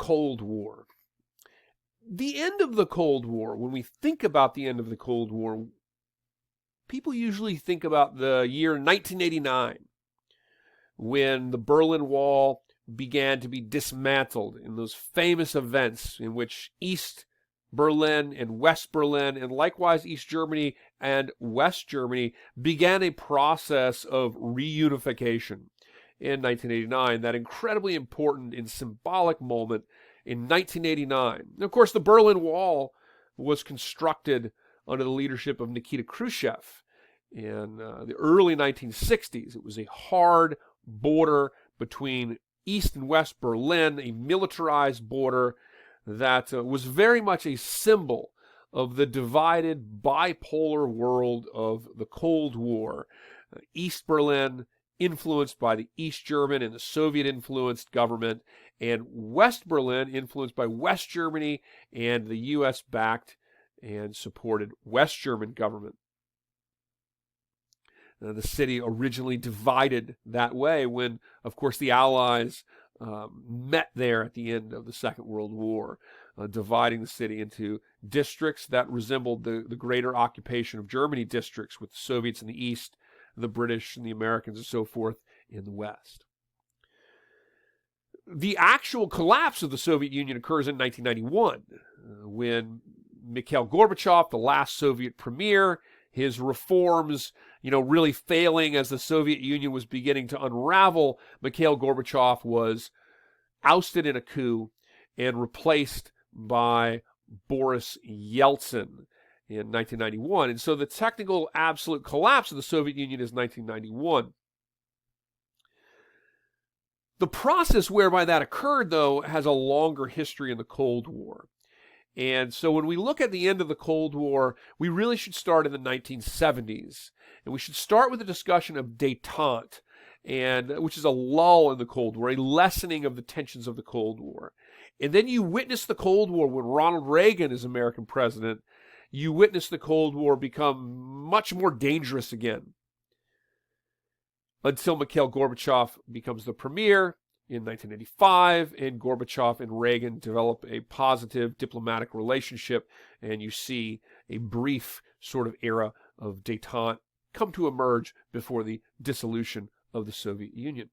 Cold War. The end of the Cold War, when we think about the end of the Cold War, people usually think about the year 1989, when the Berlin Wall began to be dismantled in those famous events in which East Berlin and West Berlin, and likewise East Germany and West Germany, began a process of reunification in 1989, that incredibly important and symbolic moment in 1989. And of course, the Berlin Wall was constructed under the leadership of Nikita Khrushchev in the early 1960s. It was a hard border between East and West Berlin, a militarized border that was very much a symbol of the divided bipolar world of the Cold War. East Berlin, influenced by the East German and the Soviet-influenced government, and West Berlin, influenced by West Germany and the U.S.-backed and supported West German government. The city originally divided that way when, of course, the Allies met there at the end of the Second World War, dividing the city into districts that resembled the greater occupation of Germany districts, with the Soviets in the east, the British and the Americans and so forth in the west. The actual collapse of the Soviet Union occurs in 1991, when Mikhail Gorbachev, the last Soviet premier, his reforms, really failing as the Soviet Union was beginning to unravel, Mikhail Gorbachev was ousted in a coup and replaced by Boris Yeltsin in 1991. And so the technical absolute collapse of the Soviet Union is 1991. The process whereby that occurred, though, has a longer history in the Cold War. And so when we look at the end of the Cold War, we really should start in the 1970s. And we should start with a discussion of détente, which is a lull in the Cold War, a lessening of the tensions of the Cold War. And then you witness the Cold War when Ronald Reagan is American president. You witness the Cold War become much more dangerous again, until Mikhail Gorbachev becomes the premier in 1985, and Gorbachev and Reagan develop a positive diplomatic relationship, and you see a brief sort of era of détente come to emerge before the dissolution of the Soviet Union.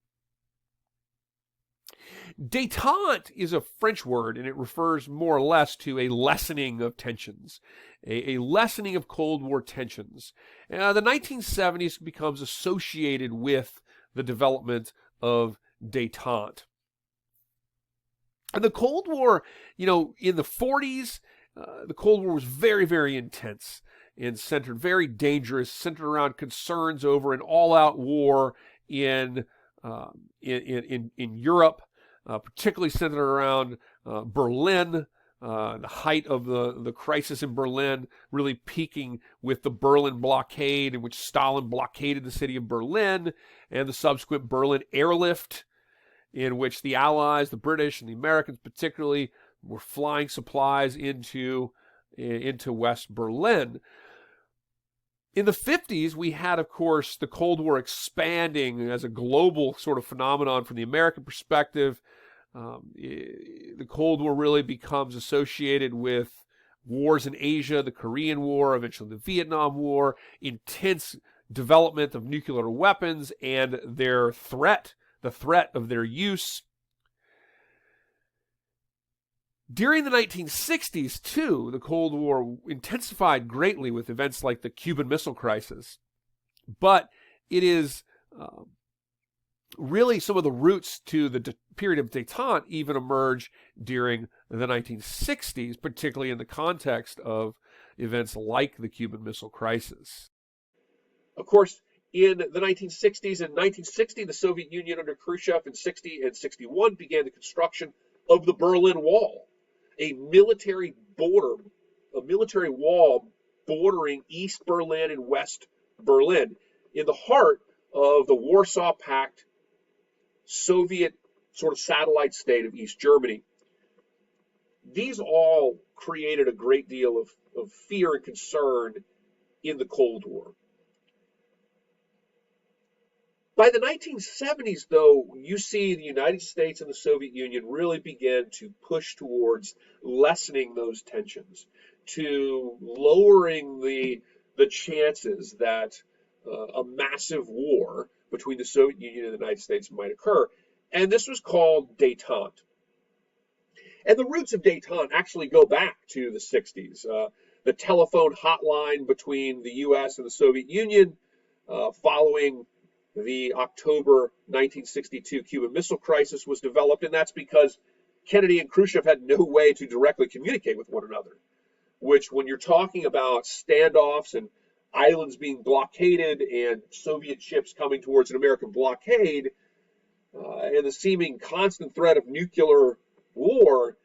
Détente is a French word, and it refers more or less to a lessening of tensions, a lessening of Cold War tensions. The 1970s becomes associated with the development of détente. And the Cold War, in the 40s, the Cold War was very, very intense and very dangerous, centered around concerns over an all-out war in Europe, particularly centered around Berlin, the height of the crisis in Berlin, really peaking with the Berlin blockade, in which Stalin blockaded the city of Berlin, and the subsequent Berlin airlift, in which the Allies, the British and the Americans particularly, were flying supplies into West Berlin. In the 50s, we had, of course, the Cold War expanding as a global sort of phenomenon from the American perspective. The Cold War really becomes associated with wars in Asia, the Korean War, eventually the Vietnam War, intense development of nuclear weapons and the threat of their use. During the 1960s, too, the Cold War intensified greatly with events like the Cuban Missile Crisis. But it is really some of the roots to the period of détente even emerge during the 1960s, particularly in the context of events like the Cuban Missile Crisis. Of course, in the 1960s and 1960, the Soviet Union under Khrushchev in 60 and 61 began the construction of the Berlin Wall, a military wall bordering East Berlin and West Berlin in the heart of the Warsaw Pact Soviet sort of satellite state of East Germany. These all created a great deal of fear and concern in the Cold War. By the 1970s, though, you see the United States and the Soviet Union really begin to push towards lessening those tensions, to lowering the chances that a massive war between the Soviet Union and the United States might occur. And this was called détente. And the roots of détente actually go back to the 60s. The telephone hotline between the U.S. and the Soviet Union following the October 1962 Cuban Missile Crisis was developed, and that's because Kennedy and Khrushchev had no way to directly communicate with one another, which when you're talking about standoffs and islands being blockaded and Soviet ships coming towards an American blockade, and the seeming constant threat of nuclear war,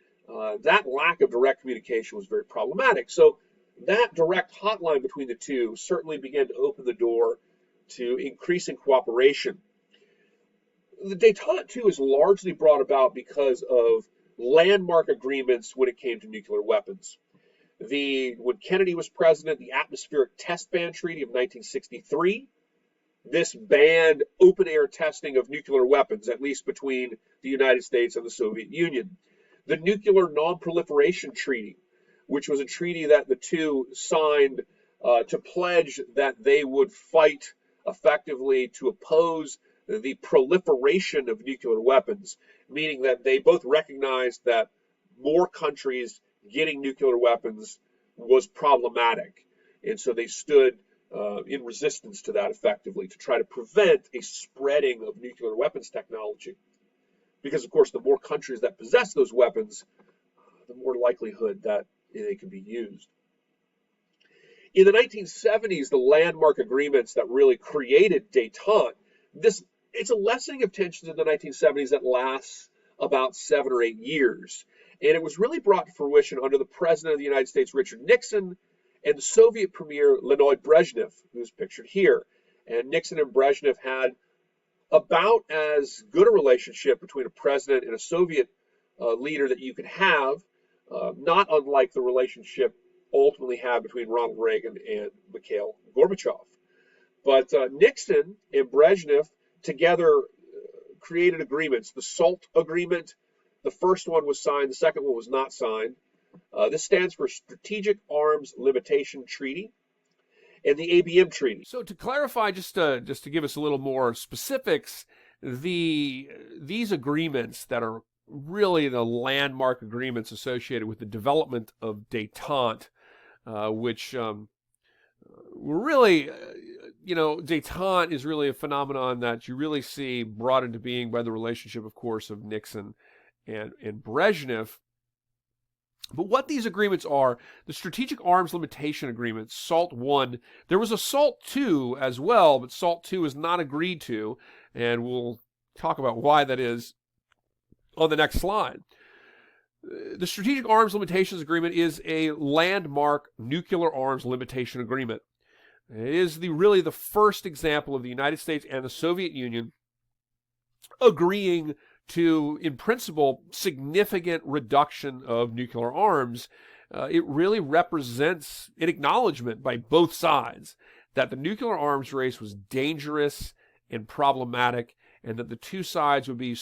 that lack of direct communication was very problematic. So that direct hotline between the two certainly began to open the door to increasing cooperation. The détente, too, is largely brought about because of landmark agreements when it came to nuclear weapons. When Kennedy was president, the Atmospheric Test Ban Treaty of 1963, this banned open-air testing of nuclear weapons, at least between the United States and the Soviet Union. The Nuclear Non-Proliferation Treaty, which was a treaty that the two signed to pledge that they would fight effectively to oppose the proliferation of nuclear weapons, meaning that they both recognized that more countries getting nuclear weapons was problematic. And so they stood in resistance to that effectively to try to prevent a spreading of nuclear weapons technology. Because, of course, the more countries that possess those weapons, the more likelihood that they can be used. In the 1970s, the landmark agreements that really created détente, it's a lessening of tensions in the 1970s that lasts about 7 or 8 years. And it was really brought to fruition under the President of the United States, Richard Nixon, and the Soviet Premier, Leonid Brezhnev, who's pictured here. And Nixon and Brezhnev had about as good a relationship between a president and a Soviet leader that you could have, not unlike the relationship ultimately had between Ronald Reagan and Mikhail Gorbachev. But Nixon and Brezhnev together created agreements. The SALT agreement, the first one was signed, the second one was not signed. This stands for Strategic Arms Limitation Treaty, and the ABM Treaty. So to clarify, just to give us a little more specifics, these agreements that are really the landmark agreements associated with the development of détente, which were really, détente is really a phenomenon that you really see brought into being by the relationship, of course, of Nixon and Brezhnev. But what these agreements are, the Strategic Arms Limitation Agreement, SALT I, there was a SALT II as well, but SALT II is not agreed to, and we'll talk about why that is on the next slide. The Strategic Arms Limitations Agreement is a landmark nuclear arms limitation agreement. It is really the first example of the United States and the Soviet Union agreeing to, in principle, significant reduction of nuclear arms. It really represents an acknowledgement by both sides that the nuclear arms race was dangerous and problematic, and that the two sides would be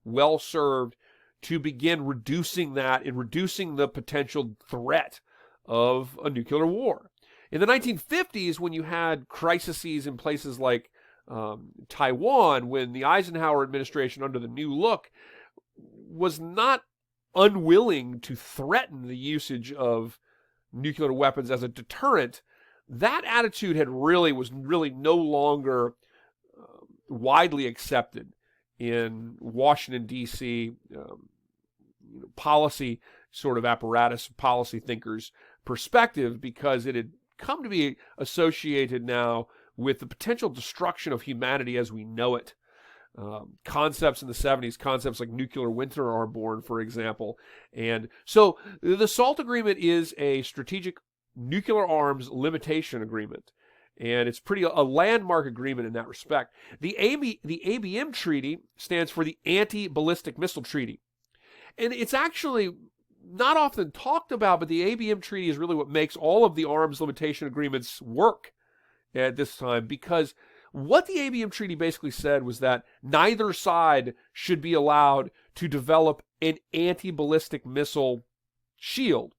well served, to begin reducing that and reducing the potential threat of a nuclear war. In the 1950s, when you had crises in places like Taiwan, when the Eisenhower administration under the New Look was not unwilling to threaten the usage of nuclear weapons as a deterrent, that attitude was really no longer widely accepted in Washington, D.C., policy sort of apparatus, policy thinkers' perspective, because it had come to be associated now with the potential destruction of humanity as we know it. Concepts in the 70s, concepts like nuclear winter are born, for example. And so the SALT agreement is a strategic nuclear arms limitation agreement, and it's a landmark agreement in that respect. The ABM Treaty stands for the Anti-Ballistic Missile Treaty. And it's actually not often talked about, but the ABM Treaty is really what makes all of the arms limitation agreements work at this time, because What the ABM Treaty basically said was that neither side should be allowed to develop an anti-ballistic missile shield.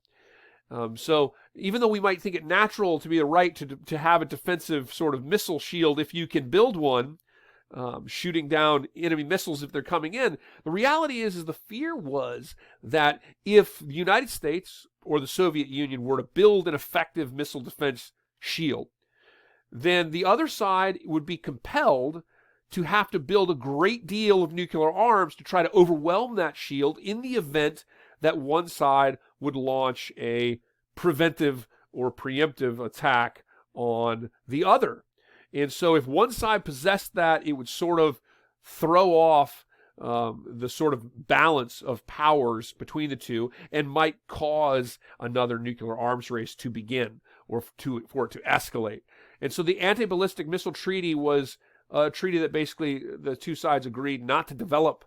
So even though we might think it natural to be a right to have a defensive sort of missile shield if you can build one, shooting down enemy missiles if they're coming in, the reality is the fear was that if the United States or the Soviet Union were to build an effective missile defense shield, then the other side would be compelled to have to build a great deal of nuclear arms to try to overwhelm that shield in the event that one side would launch a preventive or preemptive attack on the other. And so if one side possessed that, it would sort of throw off the sort of balance of powers between the two and might cause another nuclear arms race to begin or for it to escalate. And so the Anti-Ballistic Missile Treaty was a treaty that basically the two sides agreed not to develop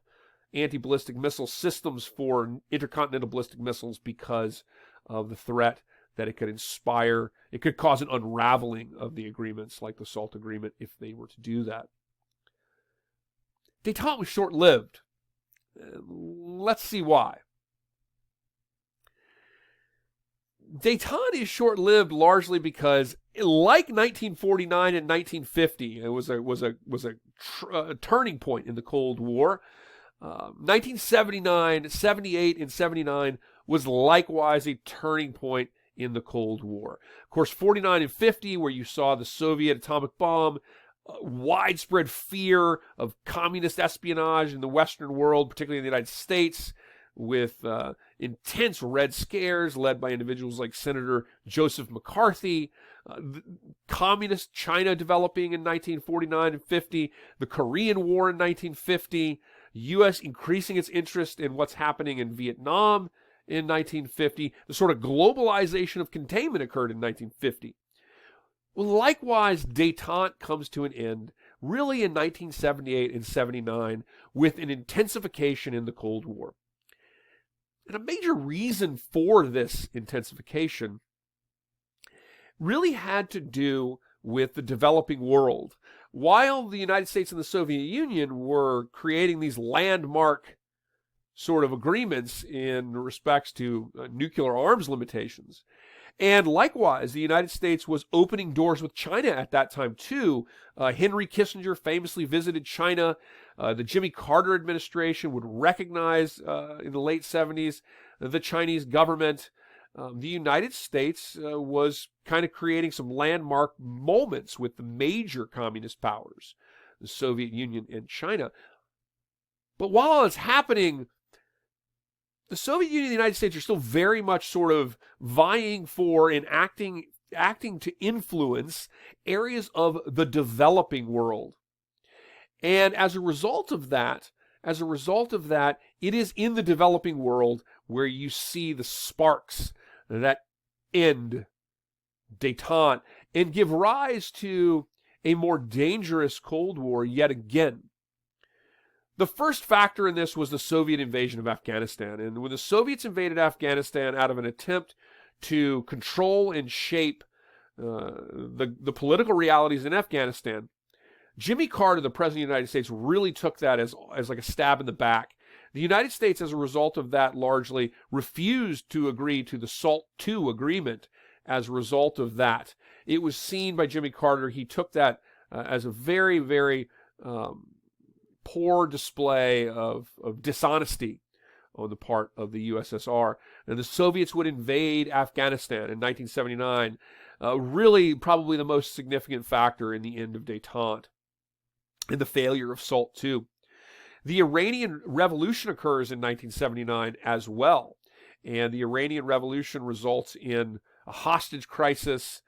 anti-ballistic missile systems for intercontinental ballistic missiles because of the threat that it could inspire. It could cause an unraveling of the agreements like the SALT agreement if they were to do that. Détente was short-lived. Let's see why. Détente is short-lived largely because, like 1949 and 1950, it was a turning point in the Cold War. 1979, 78, and 79 was likewise a turning point in the Cold War. Of course, 49 and 50, where you saw the Soviet atomic bomb, widespread fear of communist espionage in the Western world, particularly in the United States, with intense Red Scares led by individuals like Senator Joseph McCarthy, communist China developing in 1949 and 50, the Korean War in 1950, U.S. increasing its interest in what's happening in Vietnam in 1950. The sort of globalization of containment occurred in 1950. Well, likewise, détente comes to an end really in 1978 and 79 with an intensification in the Cold War. And a major reason for this intensification really had to do with the developing world. While the United States and the Soviet Union were creating these landmark sort of agreements in respects to nuclear arms limitations, and likewise, the United States was opening doors with China at that time too. Henry Kissinger famously visited China. The Jimmy Carter administration would recognize in the late 70s the Chinese government. The United States was kind of creating some landmark moments with the major communist powers, the Soviet Union and China. But while all it's happening, the Soviet Union and the United States are still very much sort of vying for and acting to influence areas of the developing world. And as a result of that, it is in the developing world where you see the sparks that end détente and give rise to a more dangerous Cold War yet again. The first factor in this was the Soviet invasion of Afghanistan. And when the Soviets invaded Afghanistan out of an attempt to control and shape the political realities in Afghanistan, Jimmy Carter, the President of the United States, really took that as like a stab in the back. The United States, as a result of that, largely refused to agree to the SALT II agreement as a result of that. It was seen by Jimmy Carter. He took that as a very, very poor display of dishonesty on the part of the USSR. And the Soviets would invade Afghanistan in 1979, really probably the most significant factor in the end of détente and the failure of SALT II. The Iranian Revolution occurs in 1979 as well, and the Iranian Revolution results in a hostage crisis.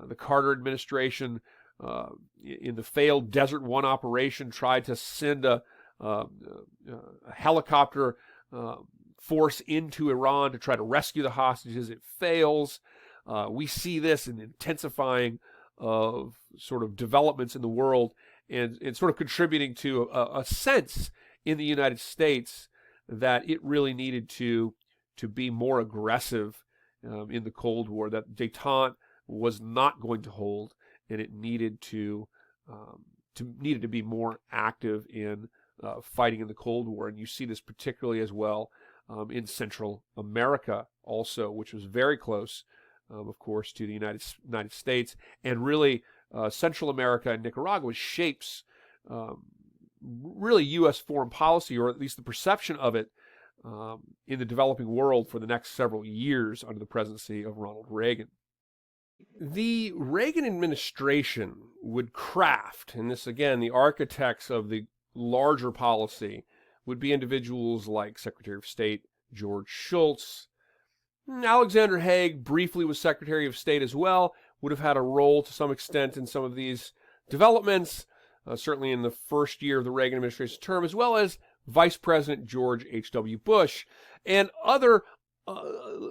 The Carter administration, in the failed Desert One operation, tried to send a helicopter force into Iran to try to rescue the hostages. It fails. We see this in intensifying of sort of developments in the world and sort of contributing to a sense in the United States that it really needed to be more aggressive in the Cold War, that détente was not going to hold, and it needed to needed to be more active in fighting in the Cold War. And you see this particularly as well in Central America also, which was very close, of course, to the United States. And really, Central America and Nicaragua shapes really U.S. foreign policy, or at least the perception of it, in the developing world for the next several years under the presidency of Ronald Reagan. The Reagan administration would craft, and this again, the architects of the larger policy would be individuals like Secretary of State George Shultz. Alexander Haig briefly was Secretary of State as well, would have had a role to some extent in some of these developments, certainly in the first year of the Reagan administration's term, as well as Vice President George H.W. Bush, and other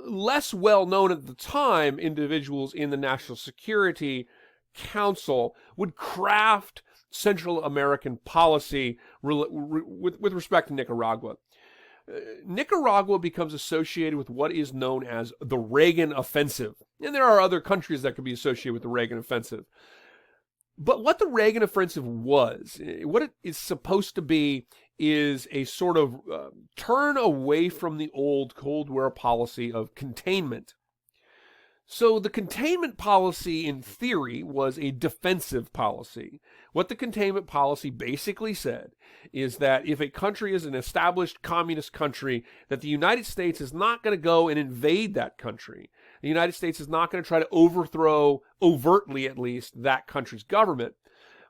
less well-known at the time individuals in the National Security Council would craft Central American policy with respect to Nicaragua. Nicaragua becomes associated with what is known as the Reagan Offensive, and there are other countries that could be associated with the Reagan Offensive. But what the Reagan Offensive was, what it is supposed to be, is a sort of turn away from the old Cold War policy of containment. So the containment policy, in theory, was a defensive policy. What the containment policy basically said is that if a country is an established communist country, that the United States is not going to go and invade that country. The United States is not going to try to overthrow, overtly at least, that country's government.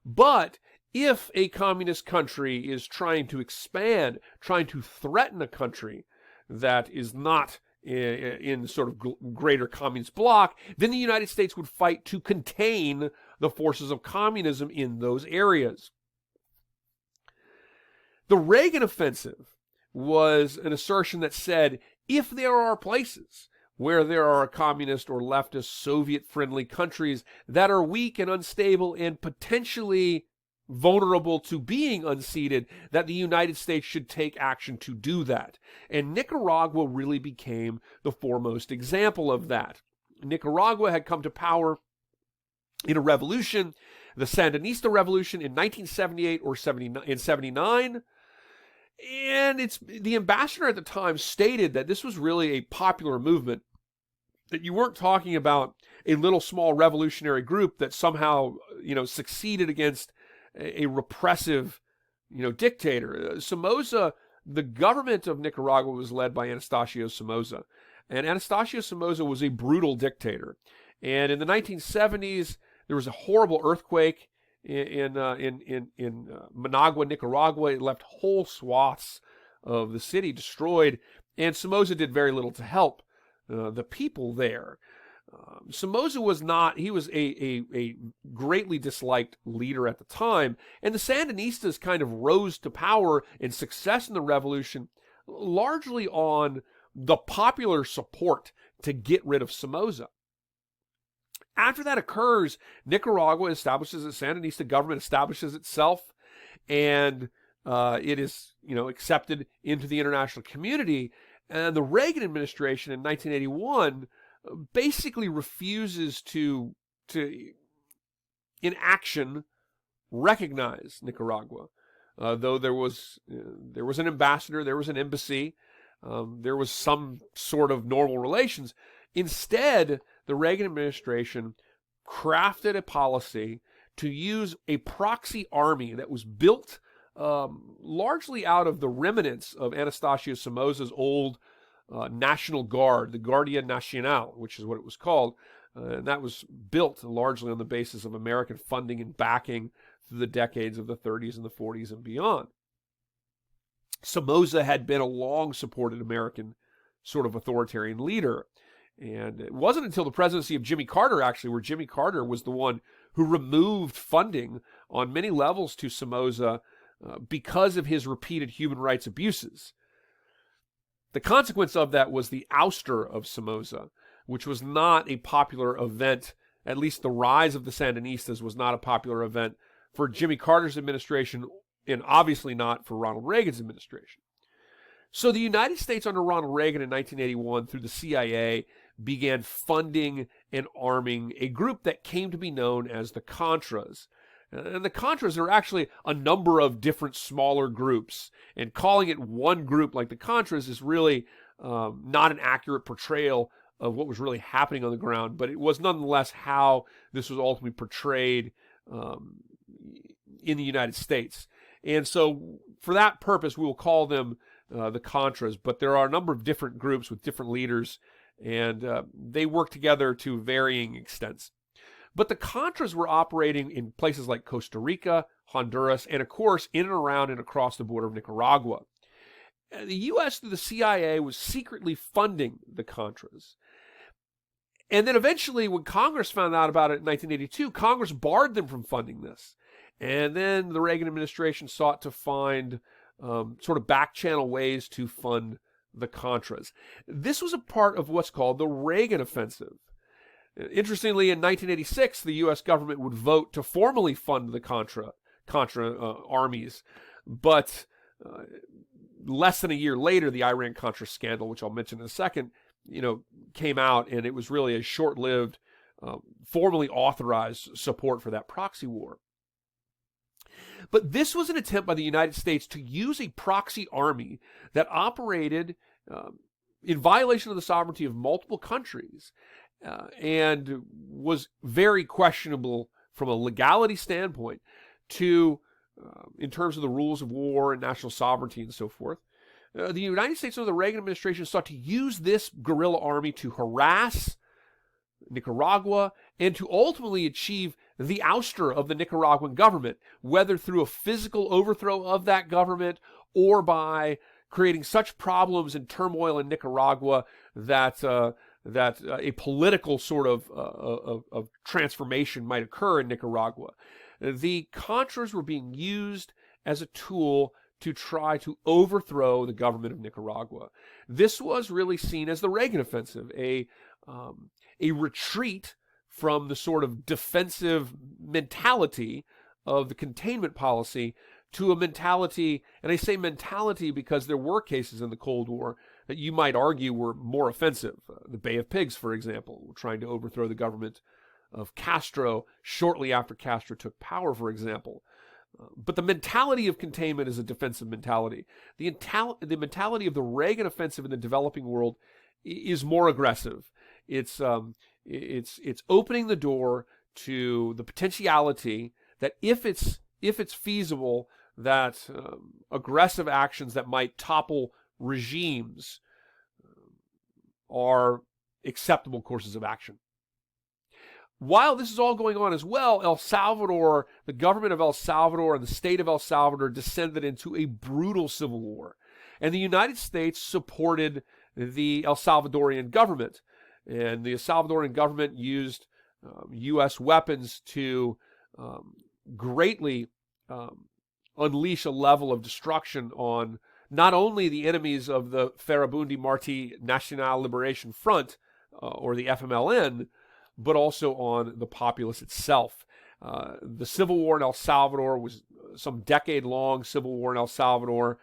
But if a communist country is trying to expand, trying to threaten a country that is not in sort of greater communist bloc, then the United States would fight to contain the forces of communism in those areas. The Reagan Offensive was an assertion that said, if there are places where there are communist or leftist Soviet-friendly countries that are weak and unstable and potentially vulnerable to being unseated, that the United States should take action to do that. And Nicaragua really became the foremost example of that. Nicaragua had come to power in a revolution, the Sandinista Revolution, in 1978 or 79. And the ambassador at the time stated that this was really a popular movement, that you weren't talking about a little small revolutionary group that somehow, succeeded against a repressive, dictator. Somoza, the government of Nicaragua was led by Anastasio Somoza. And Anastasio Somoza was a brutal dictator. And in the 1970s, there was a horrible earthquake in Managua, Nicaragua. It left whole swaths of the city destroyed. And Somoza did very little to help the people there. Somoza was a greatly disliked leader at the time, and the Sandinistas kind of rose to power and success in the revolution largely on the popular support to get rid of Somoza. After that occurs, Nicaragua establishes a Sandinista government, establishes itself, and it is, accepted into the international community. And the Reagan administration in 1981 basically refuses to in action recognize Nicaragua, though there was an ambassador, there was an embassy, there was some sort of normal relations. Instead, the Reagan administration crafted a policy to use a proxy army that was built largely out of the remnants of Anastasio Somoza's old National Guard, the Guardia Nacional, which is what it was called. And that was built largely on the basis of American funding and backing through the decades of the 30s and the 40s and beyond. Somoza had been a long-supported American sort of authoritarian leader. And it wasn't until the presidency of Jimmy Carter, actually, where Jimmy Carter was the one who removed funding on many levels to Somoza because of his repeated human rights abuses. The consequence of that was the ouster of Somoza, which was not a popular event. At least the rise of the Sandinistas was not a popular event for Jimmy Carter's administration, and obviously not for Ronald Reagan's administration. So the United States under Ronald Reagan in 1981 through the CIA began funding and arming a group that came to be known as the Contras. And the Contras are actually a number of different smaller groups, and calling it one group like the Contras is really not an accurate portrayal of what was really happening on the ground, but it was nonetheless how this was ultimately portrayed in the United States. And so for that purpose, we will call them the Contras, but there are a number of different groups with different leaders, and they work together to varying extents. But the Contras were operating in places like Costa Rica, Honduras, and of course in and around and across the border of Nicaragua. The U.S. through the CIA was secretly funding the Contras. And then eventually, when Congress found out about it in 1982, Congress barred them from funding this. And then the Reagan administration sought to find sort of back-channel ways to fund the Contras. This was a part of what's called the Reagan Offensive. Interestingly, in 1986, the U.S. government would vote to formally fund the Contra armies, but less than a year later, the Iran-Contra scandal, which I'll mention in a second, came out, and it was really a short-lived, formally authorized support for that proxy war. But this was an attempt by the United States to use a proxy army that operated in violation of the sovereignty of multiple countries, and was very questionable from a legality standpoint in terms of the rules of war and national sovereignty and so forth. The United States under the Reagan administration sought to use this guerrilla army to harass Nicaragua and to ultimately achieve the ouster of the Nicaraguan government, whether through a physical overthrow of that government or by creating such problems and turmoil in Nicaragua that a political sort of transformation might occur in Nicaragua. The Contras were being used as a tool to try to overthrow the government of Nicaragua. This was really seen as the Reagan Offensive, a retreat from the sort of defensive mentality of the containment policy to a mentality, and I say mentality because there were cases in the Cold War that you might argue were more offensive. The Bay of Pigs, for example, trying to overthrow the government of Castro shortly after Castro took power, for example. But the mentality of containment is a defensive mentality. The mentality of the Reagan Offensive in the developing world is more aggressive. It's opening the door to the potentiality that if it's feasible, that aggressive actions that might topple regimes are acceptable courses of action. While this is all going on as well, El Salvador, the government of El Salvador and the state of El Salvador descended into a brutal civil war. And the United States supported the El Salvadorian government. And the El Salvadorian government used U.S. weapons to greatly unleash a level of destruction on not only the enemies of the Farabundi Martí Nacional Liberation Front, or the FMLN, but also on the populace itself. The civil war in El Salvador was some decade-long civil war in El Salvador,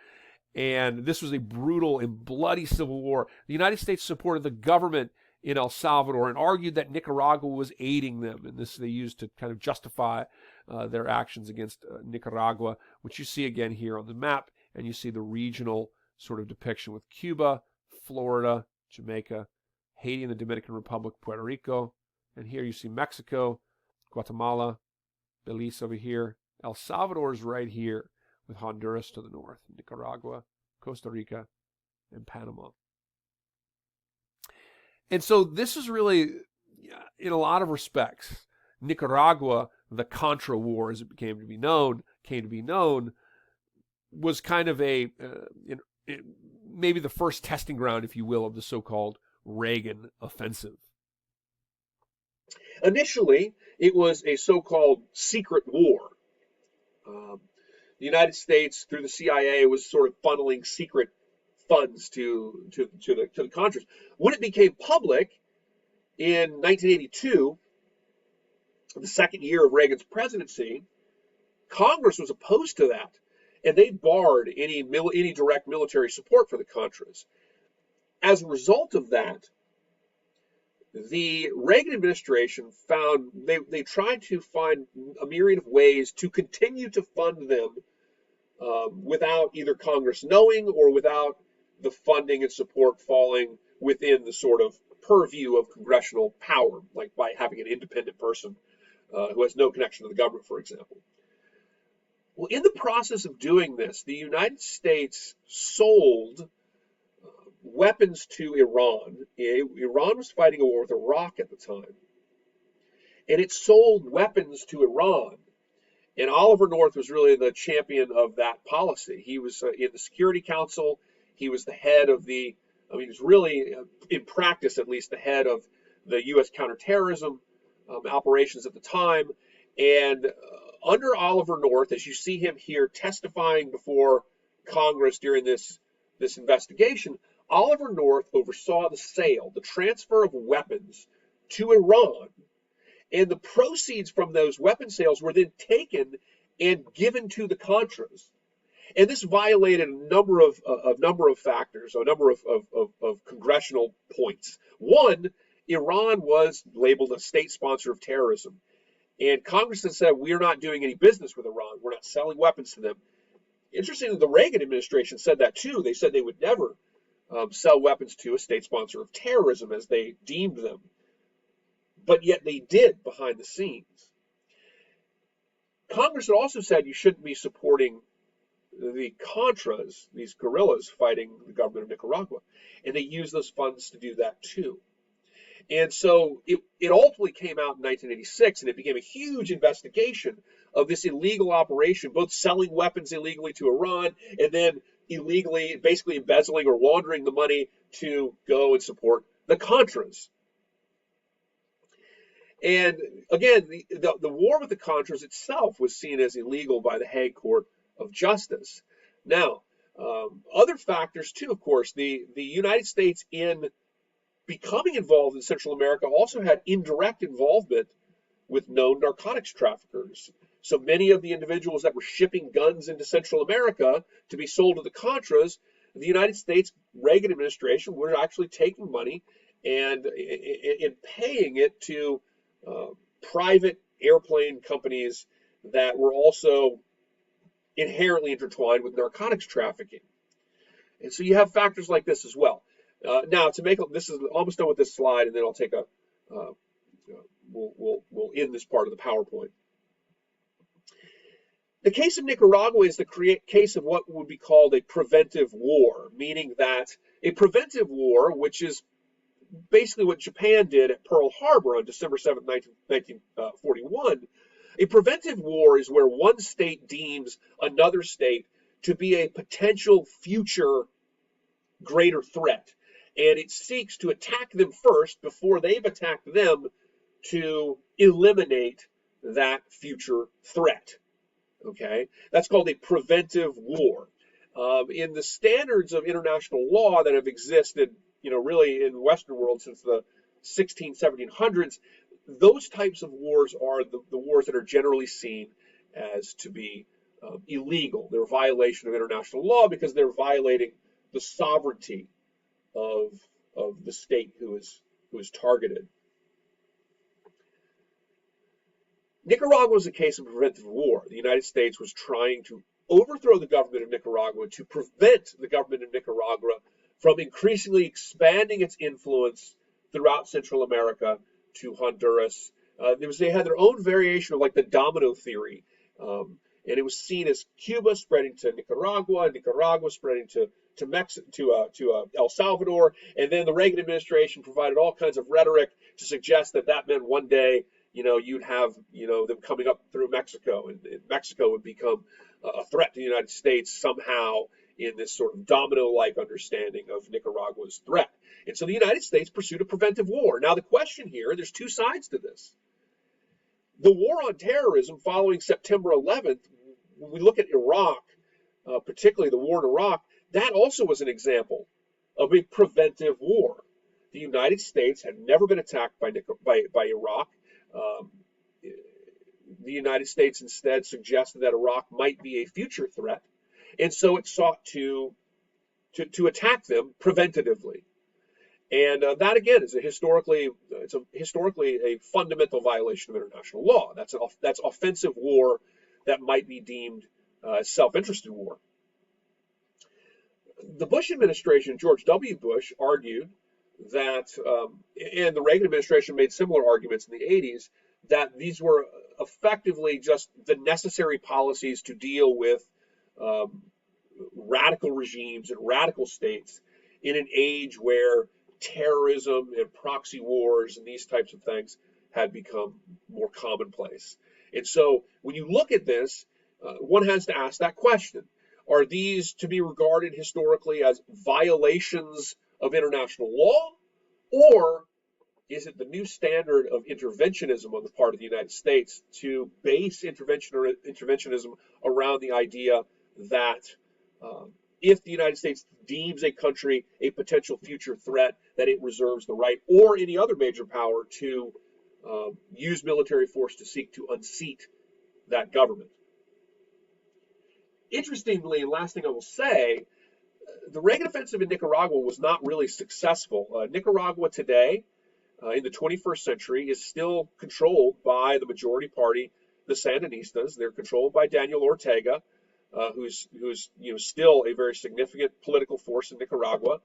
and this was a brutal and bloody civil war. The United States supported the government in El Salvador and argued that Nicaragua was aiding them, and this they used to kind of justify their actions against Nicaragua, which you see again here on the map, and you see the regional sort of depiction with Cuba, Florida, Jamaica, Haiti and the Dominican Republic, Puerto Rico, and here you see Mexico, Guatemala, Belize over here. El Salvador is right here with Honduras to the north, Nicaragua, Costa Rica, and Panama. And so this is really, in a lot of respects, Nicaragua, the Contra War, as it came to be known, was kind of maybe the first testing ground, if you will, of the so-called Reagan Offensive. Initially, it was a so-called secret war. The United States, through the CIA, was sort of funneling secret funds to the Contras. When it became public in 1982, the second year of Reagan's presidency, Congress was opposed to that, and they barred any direct military support for the Contras. As a result of that, the Reagan administration found they tried to find a myriad of ways to continue to fund them without either Congress knowing or without the funding and support falling within the sort of purview of congressional power, like by having an independent person who has no connection to the government, for example. Well, in the process of doing this, the United States sold weapons to Iran. Iran was fighting a war with Iraq at the time, and it sold weapons to Iran. And Oliver North was really the champion of that policy. He was in the Security Council. He was the head of he was really, in practice at least, the head of the U.S. counterterrorism operations at the time. And under Oliver North, as you see him here testifying before Congress during this investigation, Oliver North oversaw the transfer of weapons to Iran, and the proceeds from those weapon sales were then taken and given to the Contras. And this violated a number of factors, a number of congressional points. One, Iran was labeled a state sponsor of terrorism. And Congress has said, we're not doing any business with Iran. We're not selling weapons to them. Interestingly, the Reagan administration said that too. They said they would never sell weapons to a state sponsor of terrorism, as they deemed them. But yet they did behind the scenes. Congress had also said you shouldn't be supporting the Contras, these guerrillas fighting the government of Nicaragua. And they used those funds to do that too. And so it ultimately came out in 1986, and it became a huge investigation of this illegal operation, both selling weapons illegally to Iran and then illegally, basically embezzling or laundering the money to go and support the Contras. And again, the war with the Contras itself was seen as illegal by the Hague Court of Justice. Now, other factors too, of course, the United States in becoming involved in Central America also had indirect involvement with known narcotics traffickers. So many of the individuals that were shipping guns into Central America to be sold to the Contras, the United States Reagan administration were actually taking money and paying it to private airplane companies that were also inherently intertwined with narcotics trafficking. And so you have factors like this as well. Now, this is almost done with this slide, and then I'll take we'll end this part of the PowerPoint. The case of Nicaragua is the case of what would be called a preventive war, meaning that a preventive war, which is basically what Japan did at Pearl Harbor on December 7th, 1941. A preventive war is where one state deems another state to be a potential future greater threat, and it seeks to attack them first before they've attacked them to eliminate that future threat. Okay, that's called a preventive war. In the standards of international law that have existed, really in the Western world since the 1700s, those types of wars are the wars that are generally seen as to be illegal. They're a violation of international law because they're violating the sovereignty of the state who is targeted. Nicaragua was a case of preventive war. The United States was trying to overthrow the government of Nicaragua to prevent the government of Nicaragua from increasingly expanding its influence throughout Central America to Honduras. They had their own variation of like the domino theory, and it was seen as Cuba spreading to Nicaragua, and Nicaragua spreading to El Salvador, and then the Reagan administration provided all kinds of rhetoric to suggest that meant one day, you'd have, them coming up through Mexico, and Mexico would become a threat to the United States somehow in this sort of domino-like understanding of Nicaragua's threat. And so the United States pursued a preventive war. Now the question here, there's two sides to this. The war on terrorism following September 11th, when we look at Iraq, particularly the war in Iraq, that also was an example of a preventive war. The United States had never been attacked by Iraq. The United States instead suggested that Iraq might be a future threat, and so it sought to attack them preventatively. And that again is historically a fundamental violation of international law. That's offensive war that might be deemed self-interested war. The Bush administration, George W. Bush, argued that, and the Reagan administration made similar arguments in the 80s, that these were effectively just the necessary policies to deal with um, radical regimes and radical states in an age where terrorism and proxy wars and these types of things had become more commonplace. And so when you look at this, one has to ask that question. Are these to be regarded historically as violations of international law, or is it the new standard of interventionism on the part of the United States to base interventionism around the idea that if the United States deems a country a potential future threat, that it reserves the right, or any other major power, to use military force to seek to unseat that government? Interestingly, and last thing I will say, the Reagan offensive in Nicaragua was not really successful. Nicaragua today, in the 21st century, is still controlled by the majority party, the Sandinistas. They're controlled by Daniel Ortega, who's still a very significant political force in Nicaragua.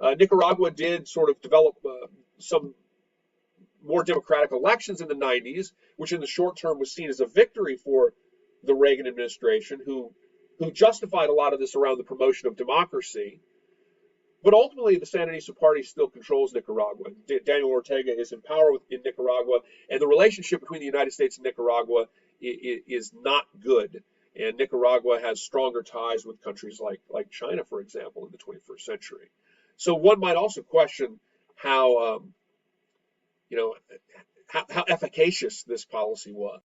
Nicaragua did sort of develop some more democratic elections in the 90s, which in the short term was seen as a victory for the Reagan administration, who justified a lot of this around the promotion of democracy. But ultimately, the Sandinista party still controls Nicaragua. Daniel Ortega is in power in Nicaragua, and the relationship between the United States and Nicaragua is not good. And Nicaragua has stronger ties with countries like China, for example, in the 21st century. So one might also question how how efficacious this policy was.